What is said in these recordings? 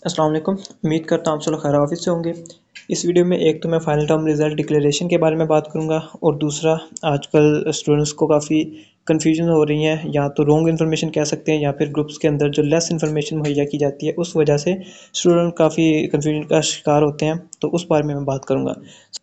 अस्सलाम वालेकुम। उम्मीद करता हूँ आप सब लोग खैर ऑफिस से होंगे। इस वीडियो में एक तो मैं फाइनल टर्म रिज़ल्ट डिक्लेरेशन के बारे में बात करूँगा और दूसरा आजकल स्टूडेंट्स को काफ़ी कन्फ्यूजन हो रही है, या तो रॉन्ग इन्फॉर्मेशन कह सकते हैं या फिर ग्रुप्स के अंदर जो लेस इन्फॉर्मेशन मुहैया की जाती है उस वजह से स्टूडेंट काफ़ी कन्फ्यूजन का शिकार होते हैं, तो उस बारे में मैं बात करूँगा।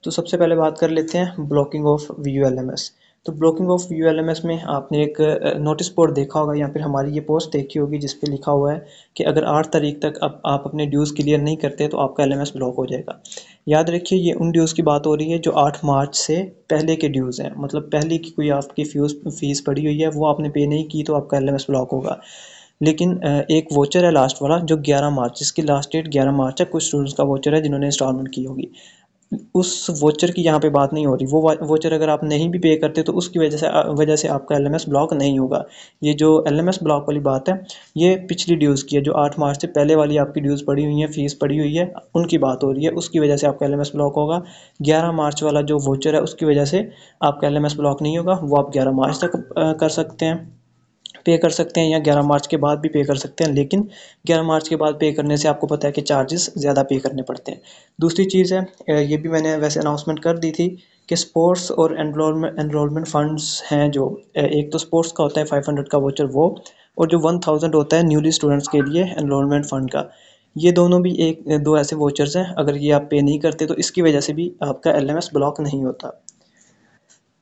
तो सबसे पहले बात कर लेते हैं ब्लॉकिंग ऑफ VULMS। तो ब्लॉकिंग ऑफ VULMS में आपने एक नोटिस बोर्ड देखा होगा या फिर हमारी ये पोस्ट देखी होगी जिस पे लिखा हुआ है कि अगर 8 तारीख तक आप अपने ड्यूज़ क्लियर नहीं करते तो आपका LMS ब्लॉक हो जाएगा। याद रखिए ये उन ड्यूज़ की बात हो रही है जो 8 मार्च से पहले के ड्यूज़ हैं, मतलब पहले की कोई आपकी फीस पड़ी हुई है वो आपने पे नहीं की तो आपका LMS ब्लॉक होगा। लेकिन एक वोचर है लास्ट वाला जो 11 मार्च, जिसकी लास्ट डेट 11 मार्च है, कुछ स्टूडेंट्स का वोचर है जिन्होंने इंस्टॉलमेंट की होगी। उस वोचर की यहाँ पे बात नहीं हो रही। वो वोचर अगर आप नहीं भी पे करते तो उसकी वजह से आपका LMS ब्लॉक नहीं होगा। ये जो LMS ब्लॉक वाली बात है ये पिछली ड्यूज़ की है, जो 8 मार्च से पहले वाली आपकी ड्यूज़ पड़ी हुई है, फीस पड़ी हुई है, उनकी बात हो रही है। उसकी वजह से आपका LMS ब्लॉक होगा। 11 मार्च वाला जो वोचर है उसकी वजह से आपका LMS ब्लॉक नहीं होगा। वो आप 11 मार्च तक कर सकते हैं, पे कर सकते हैं, या 11 मार्च के बाद भी पे कर सकते हैं। लेकिन 11 मार्च के बाद पे करने से आपको पता है कि चार्जेस ज़्यादा पे करने पड़ते हैं। दूसरी चीज़ है, ये भी मैंने वैसे अनाउंसमेंट कर दी थी कि स्पोर्ट्स और एनरोलमेंट फंड्स हैं जो एक तो स्पोर्ट्स का होता है 500 का वोचर वो, और जो 1000 होता है न्यूली स्टूडेंट्स के लिए एनरोलमेंट फ़ंड का। ये दोनों भी एक दो ऐसे वोचर्स हैं, अगर ये आप पे नहीं करते तो इसकी वजह से भी आपका LMS ब्लॉक नहीं होता।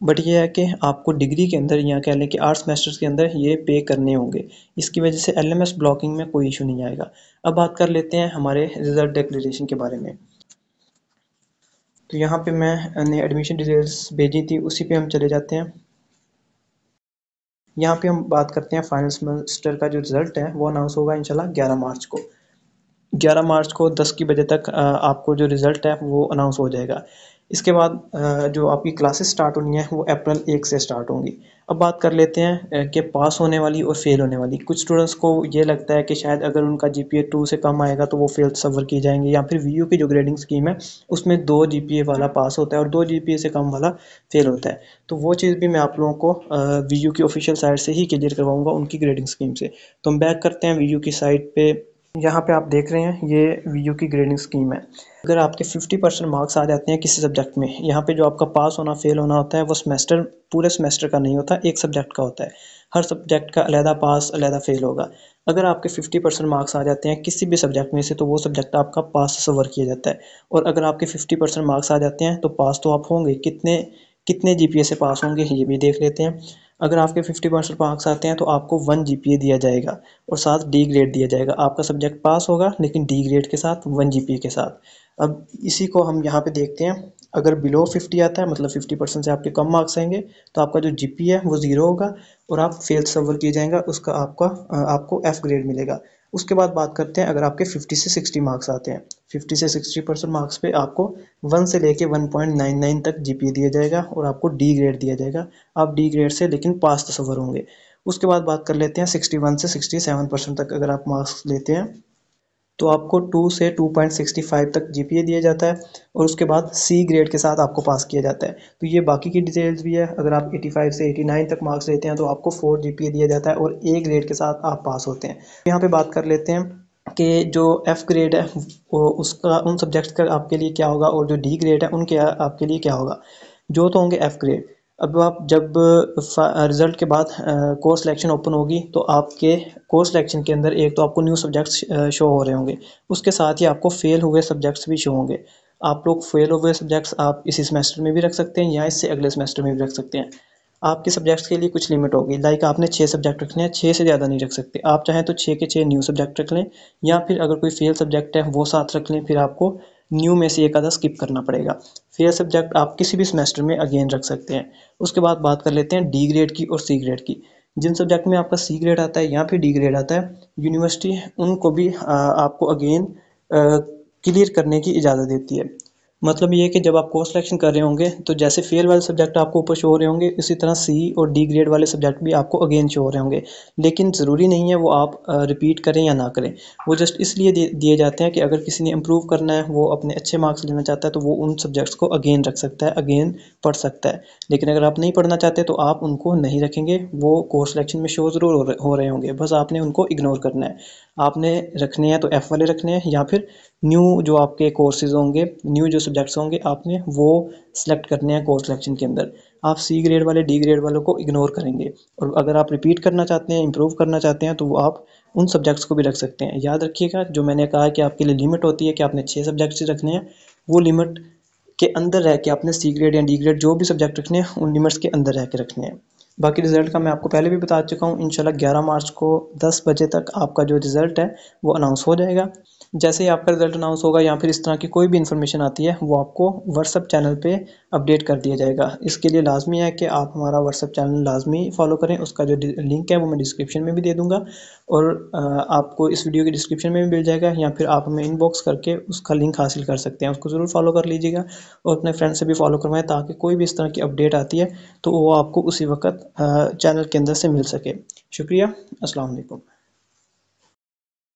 बट ये है कि आपको डिग्री के अंदर या कह लें कि 8 सेमेस्टर्स के अंदर ये पे करने होंगे। इसकी वजह से LMS ब्लॉकिंग में कोई इशू नहीं आएगा। अब बात कर लेते हैं हमारे रिज़ल्ट डिक्लेरेशन के बारे में। तो यहाँ पे मैंने एडमिशन डिटेल्स भेजी थी, उसी पे हम चले जाते हैं। यहाँ पे हम बात करते हैं फाइनल सेमेस्टर का जो रिज़ल्ट है वो अनाउंस होगा इंशाल्लाह 11 मार्च को। 11 मार्च को 10 की बजे तक आपको जो रिज़ल्ट है वो अनाउंस हो जाएगा। इसके बाद जो आपकी क्लासेस स्टार्ट होनी है वो अप्रैल 1 से स्टार्ट होंगी। अब बात कर लेते हैं कि पास होने वाली और फेल होने वाली। कुछ स्टूडेंट्स को ये लगता है कि शायद अगर उनका GPA 2 से कम आएगा तो वो फेल तस्वर किए जाएंगे, या फिर VU की जो ग्रेडिंग स्कीम है उसमें 2 GPA वाला पास होता है और 2 GPA से कम वाला फेल होता है। तो वो चीज़ भी मैं आप लोगों को VU की ऑफिशियल साइट से ही क्लियर करवाऊंगा, उनकी ग्रेडिंग स्कीम से। तो हम बैक करते हैं VU की साइट पे। यहाँ पे आप देख रहे हैं ये VU की ग्रेडिंग स्कीम है। अगर आपके 50% मार्क्स आ जाते हैं किसी सब्जेक्ट में, यहाँ पे जो आपका पास होना फेल होना होता है वो सेमेस्टर पूरे सेमेस्टर का नहीं होता, एक सब्जेक्ट का होता है। हर सब्जेक्ट का अलहदा पास अलहदा फेल होगा। अगर आपके 50% मार्क्स आ जाते हैं किसी भी सब्जेक्ट में से तो वो सब्जेक्ट आपका पास तस्वर किया जाता है। और अगर आपके 50% मार्क्स आ जाते हैं तो पास तो आप होंगे, कितने कितने GPA से पास होंगे ये भी देख लेते हैं। अगर आपके 50% मार्क्स आते हैं तो आपको 1 GPA दिया जाएगा और साथ D ग्रेड दिया जाएगा। आपका सब्जेक्ट पास होगा लेकिन D ग्रेड के साथ 1 GPA के साथ। अब इसी को हम यहाँ पे देखते हैं। अगर बिलो 50 आता है, मतलब 50% से आपके कम मार्क्स आएंगे, तो आपका जो GPA है वो 0 होगा और आप फेल तस्वर किए जाएगा, उसका आपको F ग्रेड मिलेगा। उसके बाद बात करते हैं अगर आपके 50 से 60 मार्क्स आते हैं, 50 से 60% मार्क्स पे आपको 1 से लेके 1.99 तक GPA दिया जाएगा और आपको D ग्रेड दिया जाएगा। आप D ग्रेड से लेकिन पास तस्वर होंगे। उसके बाद बात कर लेते हैं 61 से 67% तक अगर आप मार्क्स लेते हैं तो आपको 2 से 2.65 तक GPA दिया जाता है और उसके बाद C ग्रेड के साथ आपको पास किया जाता है। तो ये बाकी की डिटेल्स भी है। अगर आप 85 से 89 तक मार्क्स लेते हैं तो आपको 4 GPA दिया जाता है और A ग्रेड के साथ आप पास होते हैं। यहाँ पे बात कर लेते हैं कि जो F ग्रेड है वो उसका उन सब्जेक्ट्स का आपके लिए क्या होगा और जो D ग्रेड है उनके आपके लिए क्या होगा। जो तो होंगे F ग्रेड। अब आप जब रिज़ल्ट के बाद कोर्स सिलेक्शन ओपन होगी तो आपके कोर्स सिलेक्शन के अंदर एक तो आपको न्यू सब्जेक्ट्स शो हो रहे होंगे, उसके साथ ही आपको फेल हुए सब्जेक्ट्स भी शो होंगे। आप लोग फेल हुए सब्जेक्ट्स आप इसी सेमेस्टर में भी रख सकते हैं या इससे अगले सेमेस्टर में भी रख सकते हैं। आपके सब्जेक्ट्स के लिए कुछ लिमिट होगी, लाइक आपने 6 सब्जेक्ट रखने हैं, 6 से ज़्यादा नहीं रख सकते। आप चाहें तो 6 के 6 न्यू सब्जेक्ट रख लें, या फिर अगर कोई फेल सब्जेक्ट है वो साथ रख लें, फिर आपको न्यू में से एक आधा स्किप करना पड़ेगा। फेल सब्जेक्ट आप किसी भी सेमेस्टर में अगेन रख सकते हैं। उसके बाद बात कर लेते हैं D ग्रेड की और C ग्रेड की। जिन सब्जेक्ट में आपका C ग्रेड आता है या फिर D ग्रेड आता है, यूनिवर्सिटी उनको भी आपको अगेन क्लियर करने की इजाज़त देती है। मतलब ये है कि जब आप कोर्स सिलेक्शन कर रहे होंगे तो जैसे फेल वाले सब्जेक्ट आपको ऊपर शो हो रहे होंगे, इसी तरह C और D ग्रेड वाले सब्जेक्ट भी आपको अगेन शो हो रहे होंगे। लेकिन ज़रूरी नहीं है वो आप रिपीट करें या ना करें। वो जस्ट इसलिए दिए जाते हैं कि अगर किसी ने इम्प्रूव करना है, वो अपने अच्छे मार्क्स लेना चाहता है, तो वो उन सब्जेक्ट्स को अगेन रख सकता है, अगेन पढ़ सकता है। लेकिन अगर आप नहीं पढ़ना चाहते तो आप उनको नहीं रखेंगे, वो कोर्स सिलेक्शन में शो ज़रूर हो रहे होंगे, बस आपने उनको इग्नोर करना है। आपने रखने हैं तो F वाले रखने हैं, या फिर न्यू जो आपके कोर्सेज होंगे, न्यू जो सब्जेक्ट्स होंगे, आपने वो सिलेक्ट करने हैं कोर्स सिलेक्शन के अंदर। आप सी ग्रेड वाले, डी ग्रेड वालों को इग्नोर करेंगे, और अगर आप रिपीट करना चाहते हैं, इंप्रूव करना चाहते हैं, तो वो आप उन सब्जेक्ट्स को भी रख सकते हैं। याद रखिएगा, जो मैंने कहा कि आपके लिए लिमिट होती है कि आपने 6 सब्जेक्ट्स ही रखने हैं, वो लिमिट के अंदर रह के आपने सी ग्रेड या डी ग्रेड जो भी सब्जेक्ट रखने हैं, उन लिमिट्स के अंदर रह के रखने हैं। बाकी रिजल्ट का मैं आपको पहले भी बता चुका हूँ। इंशाल्लाह 11 मार्च को 10 बजे तक आपका जो रिजल्ट है वो अनाउंस हो जाएगा। जैसे ही आपका रिजल्ट अनाउंस होगा, या फिर इस तरह की कोई भी इन्फॉर्मेशन आती है, वो आपको व्हाट्सअप चैनल पे अपडेट कर दिया जाएगा। इसके लिए लाजमी है कि आप हमारा व्हाट्सअप चैनल लाजमी फॉलो करें। उसका जो लिंक है वो मैं डिस्क्रिप्शन में भी दे दूँगा, और आपको इस वीडियो के डिस्क्रिप्शन में भी मिल जाएगा, या फिर आप हमें इनबॉक्स करके उसका लिंक हासिल कर सकते हैं। उसको ज़रूर फॉलो कर लीजिएगा, और अपने फ्रेंड से भी फॉलो करवाएं, ताकि कोई भी इस तरह की अपडेट आती है तो वो आपको उसी वक्त चैनल के अंदर से मिल सके। शुक्रिया। अस्सलाम वालेकुम।